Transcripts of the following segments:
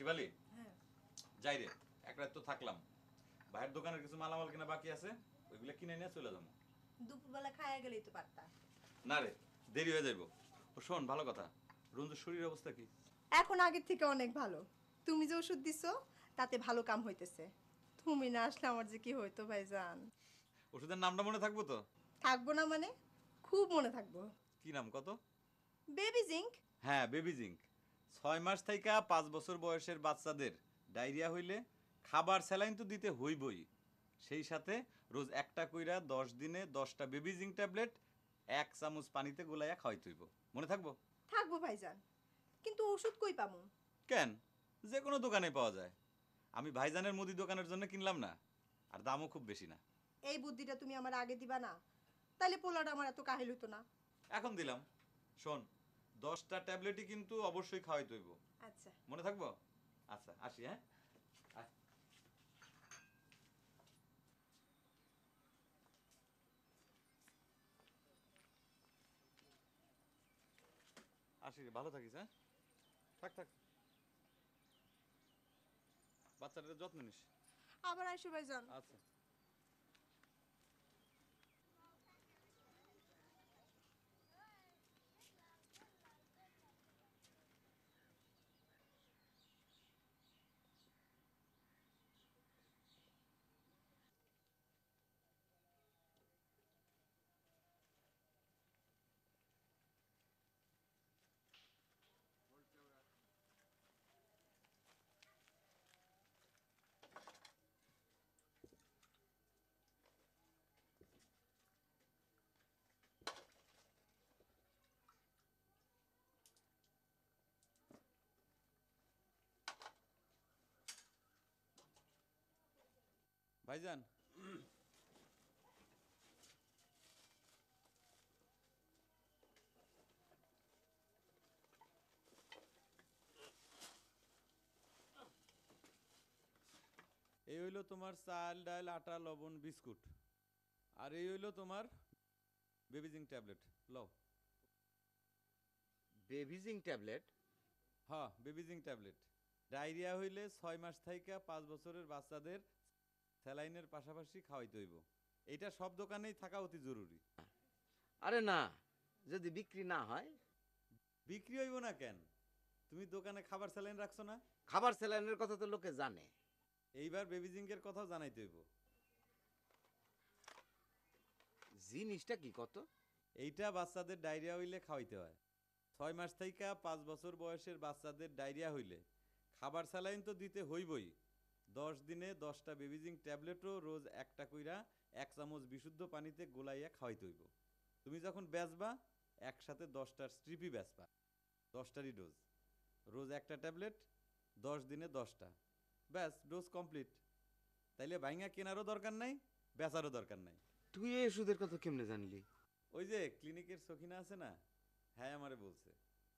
শিবালি, হ্যাঁ, যাই রে, এক রাত তো থাকলাম। ভাইয়ের দোকানের কিছু মালামাল কিনা বাকি আছে, ওইগুলো কিনে নিয়ে চলে যাবো। দুপুরবেলা খাইয়া গেলেই তো পারতা। না রে, দেরি হয়ে যাইব। ও শোন, ভালো কথা, রঞ্জুর শরীরের অবস্থা কি? এখন আগের থেকে অনেক ভালো। তুমি যে ওষুধ দিছো তাতে ভালো কাম হইতেছে। তুমি না আসলে আমার যে কি হইতো ভাইজান। ওষুধের নামটা মনে থাকবো তো? থাকবো না মানে? খুব মনে থাকবো। কি নাম কত? Baby zinc. হ্যাঁ, বেবি জিঙ্ক। 6 মাস থেকে 5 বছর বয়সের বাচ্চাদের ডায়রিয়া হইলে খাবার স্যালাইন তো দিতে হইবই। সেই সাথে রোজ একটা কইরা 10 দিনে 10টা বেবি জিঙ্ক ট্যাবলেট 1 চামচ পানিতে গোলাইয়া খাওয়াইতে হইব। মনে থাকবো? থাকবো ভাইজান, কিন্তু ওষুধ কই পামু? কেন? যে কোনো দোকানে পাওয়া যায়। আমি ভাইজানের মুদি দোকানের জন্য কিনলাম না, আর দামও খুব বেশি না। এই বুদ্ধিটা তুমি আমার আগে দিবা না? তাইলে পোলাটা আমার এত কাহিল হইতো না। এখন দিলাম। শোন, 10টা ট্যাবলেটই কিন্তু অবশ্যই খাওয়াইতে হইব। আচ্ছা। মনে থাকবো? আচ্ছা, আসি। হ্যাঁ, আয়। আসি রে, ভালো থাকিস। হ্যাঁ, থাক থাক, বাচ্চাটার যত্ন নিস। আবার আইসো ভাইজান। আচ্ছা। ভাইজান, এই হইলো তোমার চাল ডাল আটা লবণ বিস্কুট, আর এই হইলো তোমার বেবিজিং ট্যাবলেট। লও। বেবিজিং ট্যাবলেট? হ্যাঁ, বেবিজিং ট্যাবলেট। ডায়রিয়া হইলে 6 মাস থেকে 5 বছরের বাচ্চাদের স্যালাইনের পাশাপাশি খাওয়াইতে হইব। এইটা সব দোকানেই থাকা অতি জরুরি। আরে না, যদি বিক্রি না হয়? বিক্রি হইব না কেন? তুমি দোকানে খাবার স্যালাইন রাখছো না? খাবার স্যালাইনের কথা তো লোকে জানে। এইবার বেবিজিংকের কথাও জানাইতে হইব। জিনিসটা কি কত? এইটা বাচ্চাদের ডায়রিয়া হইলে খাওয়াইতে হয়। 6 মাস থেকে 5 বছর বয়সের বাচ্চাদের ডায়রিয়া হইলে খাবার স্যালাইন তো দিতে হইবই। 10 দিনে 10টা বেবিজিং ট্যাবলেটও রোজ একটা কইরা 1 চামচ বিশুদ্ধ পানিতে গোলাইয়া খাওয়াইতে হইব। তুমি যখন বেচবা, একসাথে 10টার স্ট্রিপই বেচবা, 10টারই ডোজ। রোজ একটা ট্যাবলেট, 10 দিনে 10টা, ব্যাস ডোজ কমপ্লিট। তাইলে ভাইঙা কেনারও দরকার নাই, বেচারও দরকার নাই। তুই এই ওষুধের কথা কেমনে জানলি? ওই যে ক্লিনিকের সখিনা আছে না, হ্যাঁ আমারে বলছে।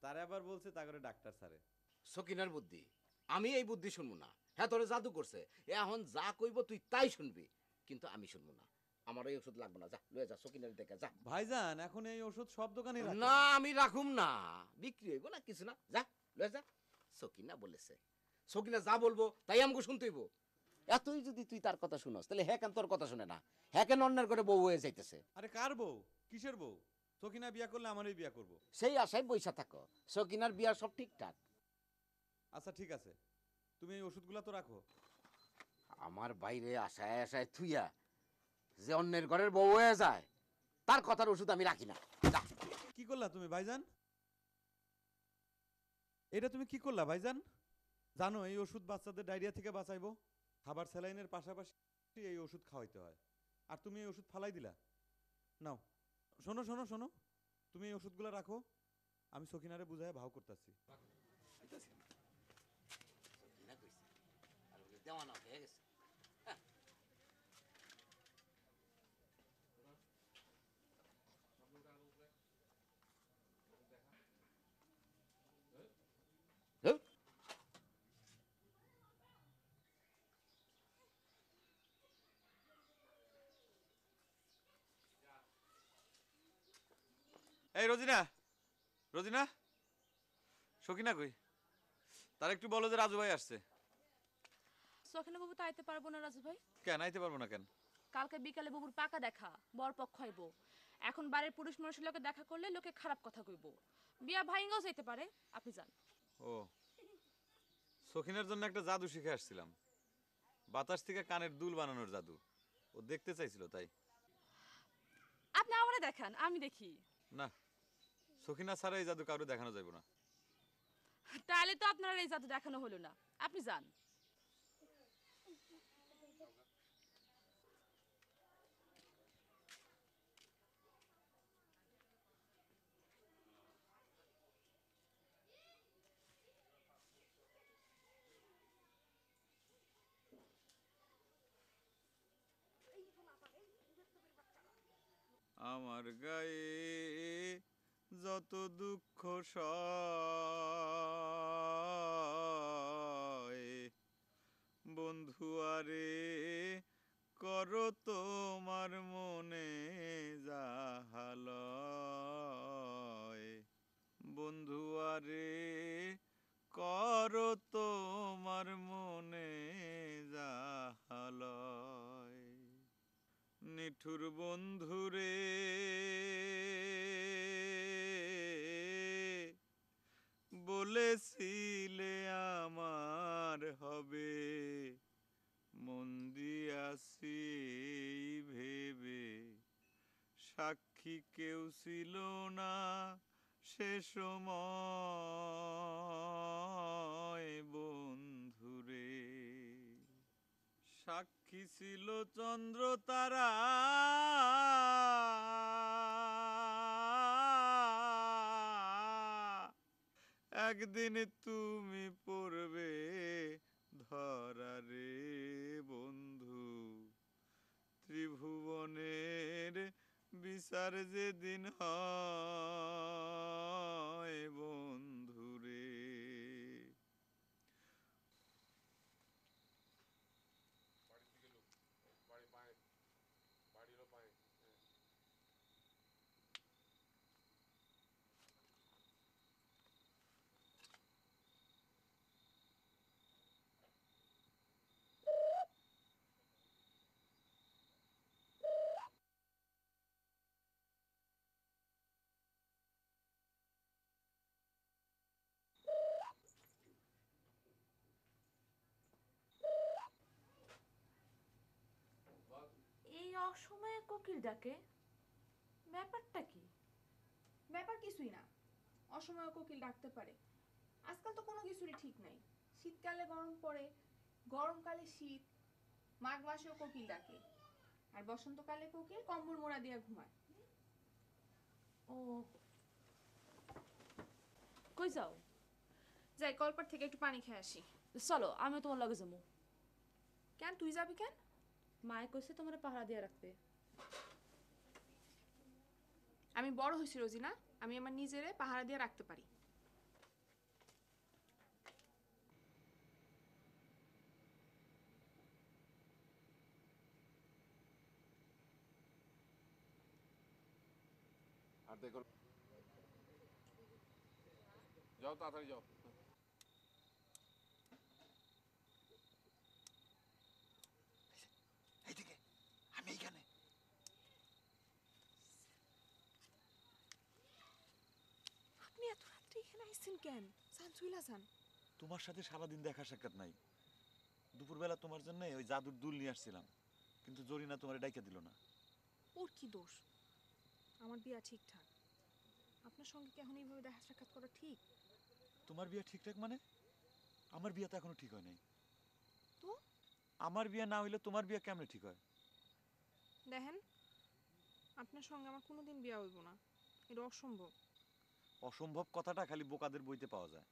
তারে আবার বলছে তা করে ডাক্তার স্যারে। সকিনার বুদ্ধি। আমি এই বুদ্ধি শুনবো না। হ্যাঁ, তোরে জাদু করছে। এখন যা কইব তুই তাই শুনবি, কিন্তু আমি শুনবো না। আমার এই ওষুধ লাগবে না, যা লয়ে যা সকিনার দেখে যা। ভাইজান, এখন এই ওষুধ সব দোকানে রাখে। না, আমি রাখুম না। বিক্রি হইব না কিছু না, যা লয়ে যা। সকিনা বলেছে, সকিনা যা বলবো তাই আমাকে শুনতে হইব। এতই যদি তুই তার কথা শুনস, তাহলে হ্যাঁ কেন তোর কথা শুনে না? হ্যাঁ কেন অন্যের করে বউ হয়ে যাইতেছে? আরে কার বউ? কিসের বউ? সখিনা বিয়া করলে আমারই বিয়া করব। সেই আশায় বইসা থাকো। সকিনার বিয়া সব ঠিকঠাক। আচ্ছা ঠিক আছে, তুমি এই ওষুধগুলা তো রাখো। আমার বাইরে আশায় আশায় থুইয়া যে অন্যের ঘরের বউ হয়ে যায়, তার কথার ওষুধ আমি রাখি না, যা। কি করলা তুমি ভাইজান? এটা তুমি কি করলা ভাইজান? জানো এই ওষুধ বাচ্চাদের ডায়রিয়া থেকে বাঁচাইবো। খাবার স্যালাইনের পাশাপাশি এই ওষুধ খাওয়াইতে হয়, আর তুমি এই ওষুধ ফালাই দিলা। নাও, শোনো শোনো শোনো, তুমি এই ওষুধগুলো রাখো, আমি সখিনারে বুঝায় ভাও করতেছি। সকিনা কইছে, আর ওকে দেওয়ানা হয়ে গেছে। হ্যাঁ? এই রোজিনা, রোজিনা, সখিনা কই? তার একটু বলো যে রাজু ভাই আসছে। সখিনা বাবু তো আইতে পারবো না রাজু ভাই। কেন আইতে পারবো না কেন? কালকে বিকালে বাবুর পাকা দেখা, বর পক্ষ হইব। এখন বাড়ির পুরুষ মানুষের লোকে দেখা করলে লোকে খারাপ কথা কইব। বিয়া ভাইঙ্গাও যাইতে পারে, আপনি যান। ও, সখিনার জন্য একটা জাদু শিখে আসছিলাম, বাতাস থেকে কানের দুল বানানোর জাদু। ও দেখতে চাইছিল তাই। আপনি আমারে দেখান, আমি দেখি। না, সখিনা ছাড়া এই জাদু কারো দেখানো যাবে না। তাহলে তো আপনার এই জাদু দেখানো হলো না, আপনি যান। আমার গায়ে যত দুঃখ সয়, বন্ধু আরে করো তোমার মনে যাহালয়, বন্ধু আরে করো তোমার মনে যাহালয়, নিঠুর বন্ধুরে বলেছিলে আমার হবে, মন দিয়াছি ভেবে, সাক্ষী কেউ ছিল না সে সময় বন্ধুরে, সাক্ষী ছিল চন্দ্র তারা, একদিন তুমি পড়বে ধরারে বন্ধু, ত্রিভুবনের বিচার যেদিন হয় বন্ধুরে। এই অসময়ে কোকিল ডাকে, ব্যাপারটা কি? ব্যাপার কিছুই না, অসময়ে কোকিল ডাকতে পারে। আজকাল তো কোনো কিছুরই ঠিক নাই। শীতকালে গরম পড়ে, গরমকালে শীত, মাঘ মাসেও কোকিল ডাকে, আর বসন্তকালে কোকিল কম্বল মোড়া দিয়ে ঘুমায়। ও, কই যাও? যাই কলপার থেকে একটু পানি খেয়ে আসি। চলো, আমি তোমার লগে যাবো। কেন, তুই যাবি কেন? মায়ে কইছে তোমার পাহারা দিয়ে রাখতে। আমি বড় হয়েছি রোজিনা, আমি আমার নিজেরে পাহারা দিয়ে রাখতে পারি। আর দেখো, যাও তাড়াতাড়ি যাও। এইদিকে, আমি এইখানে। আপনি এত রাত্রে এখানে আইছেন কেন? সান চইলা যান। তোমার সাথে সারাদিন দেখা সাক্ষাৎ নাই, দুপুরবেলা তোমার জন্য ওই জাদুর দুল নিয়ে আসছিলাম, কিন্তু জরিনা তোমার ডাইকা দিল না। ওর কি দোষ? আমার বিয়া ঠিকঠাক। আপনার সঙ্গে কি এখন এইভাবে দেখা সাক্ষাৎ করা ঠিক? তোমার বিয়ে ঠিকঠাক মানে? আমার বিয়ে তো এখনো ঠিক হয় নাই। তো? আমার বিয়ে না হইলে তোমার বিয়ে কেমনে ঠিক হয়? দেখেন, আপনার সঙ্গে আমার কোনোদিন বিয়া হইব না, এটা অসম্ভব। অসম্ভব কথাটা খালি বোকাদের বইতে পাওয়া যায়।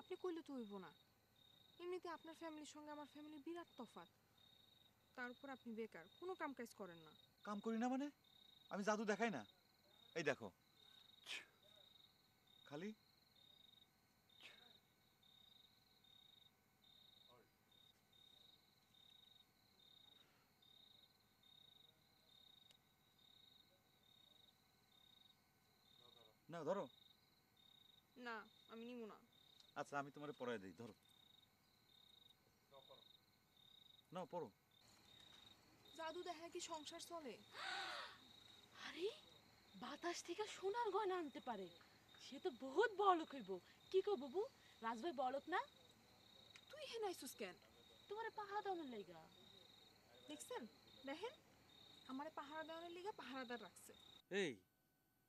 আপনি কইলে তো হইব না। এমনিতে আপনার ফ্যামিলির সঙ্গে আমার ফ্যামিলির বিরাট তফাৎ। তারপর আপনি বেকার, কোনো কাম কাজ করেন না। কাম করি না মানে? আমি জাদু দেখাই না? এই দেখো, খালি না, ধরো। না, আমি নিব না। আচ্ছা আমি তোমারে পড়ায় দিই, ধরো না পড়ো। জাদু দেখা কি সংসার চলে? আরে বাতাস থেকে সোনার গয়না আনতে পারে, সে তো বহুত বড়লোক হইব। কি কো বাবু, রাজভাই বড়লোক না? তুই হে নাইছুস কেন? তোমারে পাহারা দেওয়ার লাইগা। দেখছেন, দেখেন আমারে পাহারা দেওয়ানোর লিগা পাহারাদার রাখছে। এই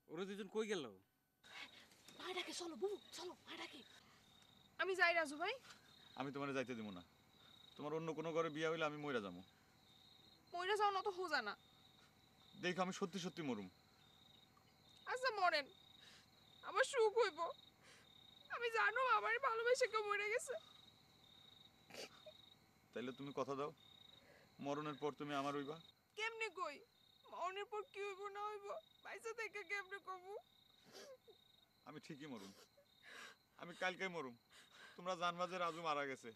ওরা দুজন কই গেল? মায়েরাকে চলো বাবু, চলো মায়েরাকে। আমি যাই রাজু ভাই। আমি তোমারে যাইতে দিব না, তোমার অন্য কোনো ঘরে বিয়া হইলে আমি মইরা যাবো। মইরা যাও না তো হোজা না। দেখো আমি সত্যি সত্যি মরুম। আচ্ছা মরেন, আমার সুখ হইব। আমি জানো আমার ভালোবাসা কেউ মরে গেছে। তাইলে তুমি কথা দাও, মরণের পর তুমি আমার হইবা। কেমনে কই? মরণের পর কি হইব না হইব পয়সা থেকে কেমনে কমু? আমি ঠিকই মরুম, আমি কালকেই মরুম। তোমরা জানবা যে রাজু মারা গেছে,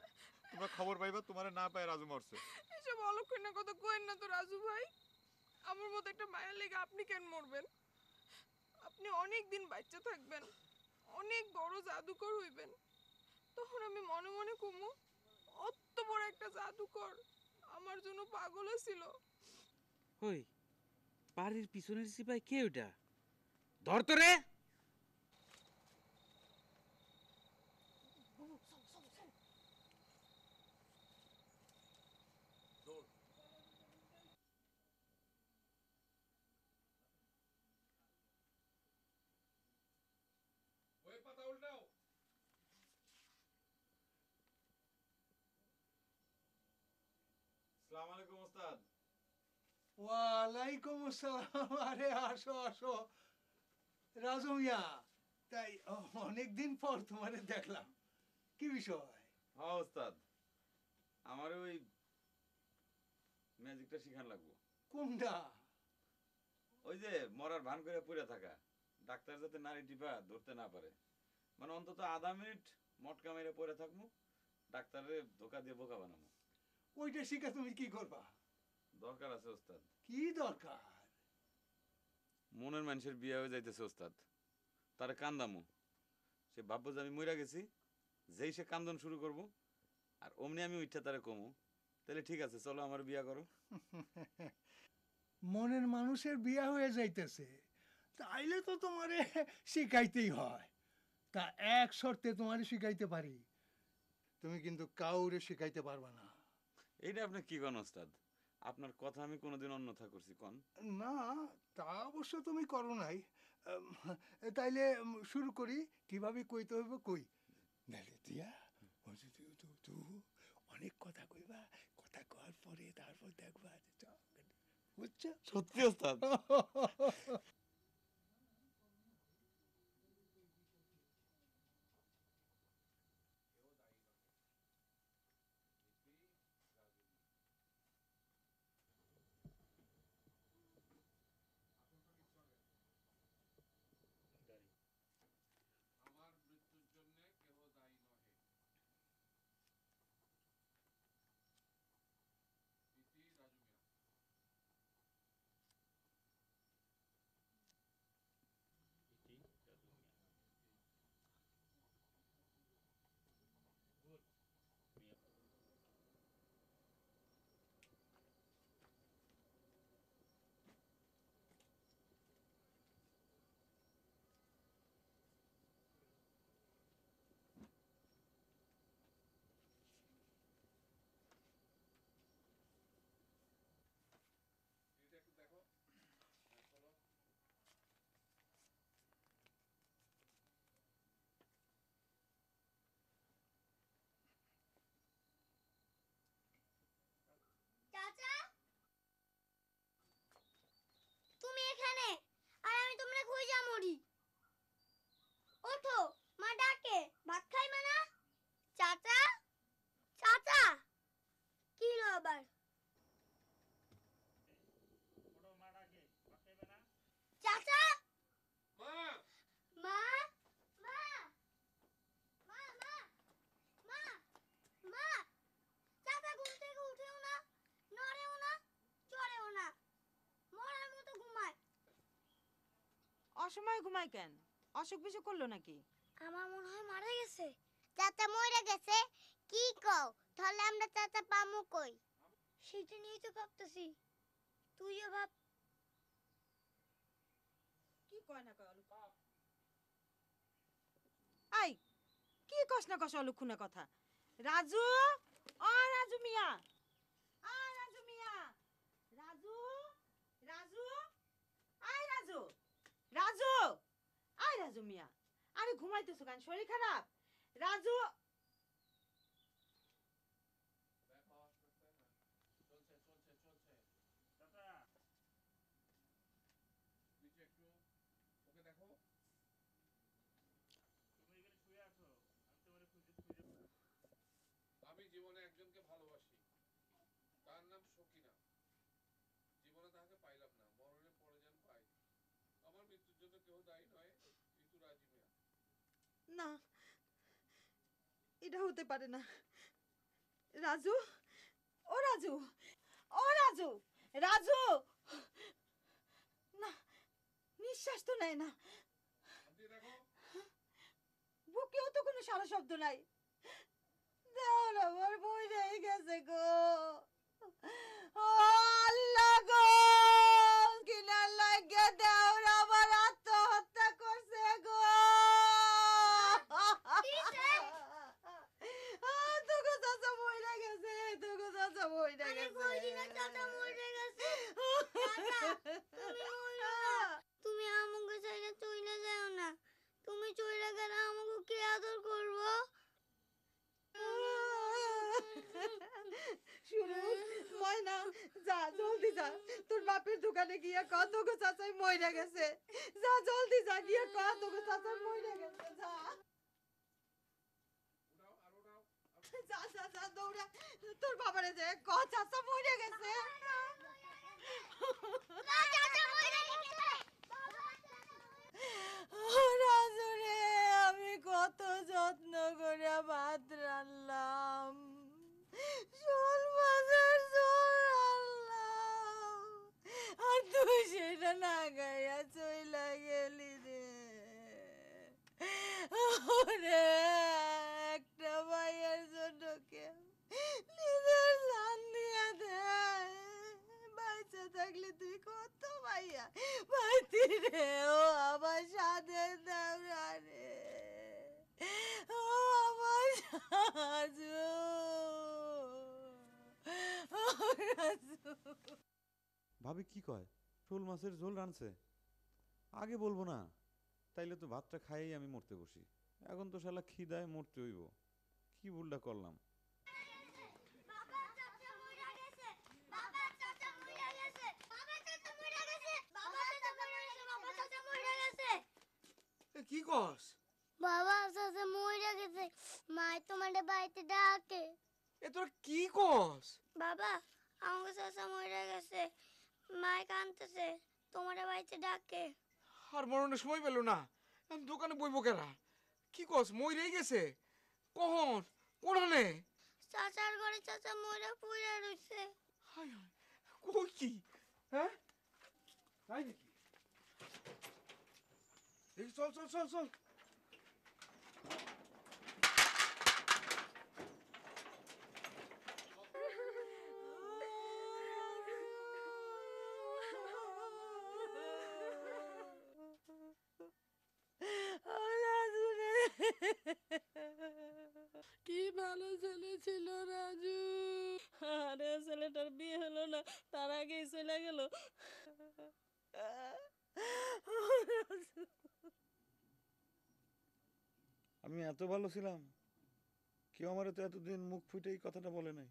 তোমরা খবর পাইবা তোমারে না পায় রাজু মরছে। এসব অলক্ষণে কথা কইেন না তো রাজু ভাই। আমার মতো একটা মায়ের লেগে আপনি কেন মরবেন? আপনি অনেক দিন বাচ্চা থাকবেন, অনেক বড় জাদুকর হইবেন। তখন আমি মনে মনে কমু অত বড় একটা জাদুকর আমার জন্য পাগল ছিল। ওই বাড়ির পিছনের সিপাই কে ওটা? ধর তো রে। ওই পাতা উল্টাও। আসসালামু আলাইকুম ওস্তাদ। ওয়ালাইকুম আসসালাম। আরে আসো আসো রাজু মিয়া, তাই অনেকদিন পর তোমারে দেখলাম, কি বিষয়? হ্যাঁ ওস্তাদ, আমার ওই ম্যাজিকটা শিখান লাগবো। কোনটা? ওই যে মরার ভান করে পড়ে থাকা, ডাক্তার যাতে নারী টিপা ধরতে না পারে। মানে অন্তত আধা মিনিট মটকা মেরে পড়ে থাকবো, ডাক্তারে ধোকা দিয়ে বোকা বানাবো। ওইটা শিখে তুমি কি করবা? দরকার আছে ওস্তাদ। কি দরকার? মনের মানুষের বিয়ে হয়ে যাইতেছে ওস্তাদ, তারে কান্দামু। সে ভাববো যে আমি মইরা গেছি, যেই সে কান্দন শুরু করব, আর অমনি আমি উঠা তারে কমু, তাহলে ঠিক আছে চলো আমার বিয়া করো। মনের মানুষের বিয়া হয়ে যাইতেছে, তাইলে তো তোমারে শিখাইতেই হয়। তা এক শর্তে তোমারে শিখাইতে পারি, তুমি কিন্তু কাউরে শিখাইতে পারবা না। এইটা আপনি কি কন ওস্তাদ? আপনার কথা আমি কোনোদিন অন্যথা করছি কন? না, তা অবশ্য তুমি করো নাই। তাইলে শুরু করি, কিভাবে কইতে হইব কই। নালে দিয়া অনেক কথা কইবা, কথা কওয়ার পরে তারপর দেখবা বুঝছো? সত্যি ওস্তাদ? আমার মৃত্যুর জন্য কেহ দায়ী নহে। ইতি রাজু মিয়া। এটা একটু দেখো। হ্যাঁ, চলো। চাচা, তুমি এখানে আর আমি তোমরা কই যা মরি? ওঠো, মা ডাকে, ভাত খাইবা না? চাচা, চাচা, কি হলো আবার? চাচা, মা! মা, মা, মা, মা, মা, মা, চাচা ঘুম থেকে উঠেও না, নড়েও না, চড়েও না, মরার মতো ঘুমায়। অসময়ে ঘুমায় কেন? অসুখ বিসুখ করলো নাকি? আমার মনে হয় মারা গেছে। চাচা মরে গেছে কি কও তাহলে আমরা চাচা পামু কই সেটা নিয়ে তো ভাবতেছি তুইও ভাব কি কয় না কয় আই কি কস না কস অলক্ষণে কথা রাজু ও রাজু মিয়া আ রাজু মিয়া রাজু রাজু আই রাজু রাজু আই রাজু মিয়া আরে ঘুমাইতেছো কেন শরীর খারাপ রাজু আমি জীবনে একজনকে ভালোবাসি, তার নাম সকিনা। জীবনে তাকে পাইলাম না, মরণের পরে যেন পাই। আমার মৃত্যুর জন্য কেউ দায়ী নয়, ঋতু রাজি মিয়া। না এটা হতে পারে না রাজু ও রাজু ও রাজু রাজু না নিঃশ্বাস তো নেয় না বুকেও তো কোনো সারা শব্দ নাই দেওর আমার বই রয়ে গেছে গো ও আল্লাহ গো কিনার লাগে দেওর আমার আত্মহত্যা করছে গো তোকে চাচা মইরা গেছে তোকে চাচা মইরা গেছে তুমি আমাকে ছেড়ে চলে যাও না তুমি চলে গেলে আমাকে কে আদর করবো শুরু ময়না যা জলদি যা তোর বাপের দোকানে গিয়ে কত গো চাচাই মইরা গেছে যা জলদি যা গিয়ে কত গো চাচাই মইরা গেছে যা যা যা যা দৌড়া তোর বাবারে যে ক চাচা মইরা গেছে রাজু রে আমি কত যত্ন করে ভাত রান্নলাম শোল মাছের ঝোল রান্নলাম আর তুই সেটা না গাইয়া চইলা গেলি রে ওরে একটা ভাইয়ের জন্য কেউ নিজের জান দিয়া দেয় বাচ্চা থাকলে তুই কত ভাইয়া ভাইতি রে ও আমার সাথে দাওরা রে ও আমার সাজু ও রাজু ভাবি কি কয় শোল মাছের ঝোল রানছে আগে বলবো না তাইলে তো ভাতটা খাইয়েই আমি মরতে বসি এখন তো শালা খিদায় মরতে হইব কি ভুলটা করলাম কি কস বাবা চাচা মরে গেছে মা তোমাদের বাড়িতে ডাকে এ তোরা কি কস বাবা আমাকে চাচা মরে গেছে মা কাঁদতেছে তোমাদের বাড়িতে ডাকে আর মরণের সময় পেল না আমি দোকানে বইব কেরা কি কস মইরেই গেছে কখন কোনখানে চাচার ঘরে চাচা মরে পড়ে রইছে হাই হাই কই কি হ্যাঁ তাই নাকি দেখি চল চল চল চল কি ভালো ছেলে ছিল রাজু আরে ছেলেটার বিয়ে হলো না তার আগেই চলে গেল আমি এত ভালো ছিলাম কেউ আমার তো এতদিন মুখ ফুটে এই কথাটা বলে নাই